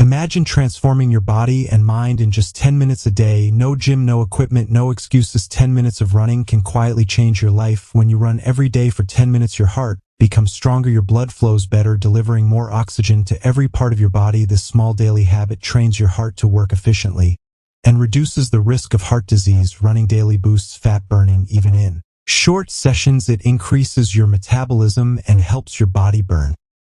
Imagine transforming your body and mind in just 10 minutes a day. No gym, no equipment, no excuses. 10 minutes of running can quietly change your life. When you run every day for 10 minutes, your heart becomes stronger, your blood flows better, delivering more oxygen to every part of your body. This small daily habit trains your heart to work efficiently and reduces the risk of heart disease. Running daily boosts fat burning. Even in short sessions, it increases your metabolism and helps your body burn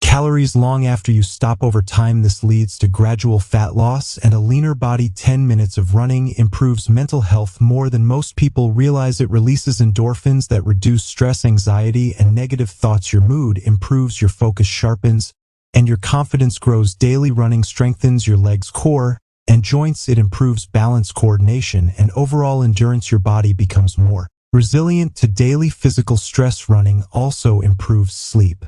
calories long after you stop. Over time, this leads to gradual fat loss and a leaner body. 10 minutes of running improves mental health more than most people realize. It releases endorphins that reduce stress, anxiety, and negative thoughts. Your mood improves, your focus sharpens, and your confidence grows. Daily running strengthens your legs, core, and joints. It improves balance, coordination, and overall endurance. Your body becomes more resilient to daily physical stress. Running also improves sleep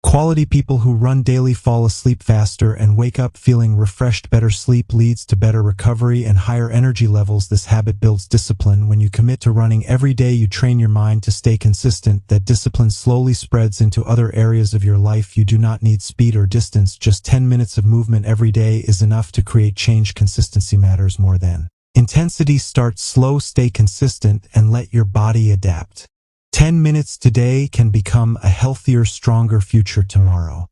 quality. People who run daily fall asleep faster and wake up feeling refreshed. Better sleep leads to better recovery and higher energy levels. This habit builds discipline. When you commit to running every day, you train your mind to stay consistent. That discipline slowly spreads into other areas of your life. You do not need speed or distance. Just 10 minutes of movement every day is enough to create change. Consistency matters more than intensity. Start slow, stay consistent, and let your body adapt. 10 minutes today can become a healthier, stronger future tomorrow.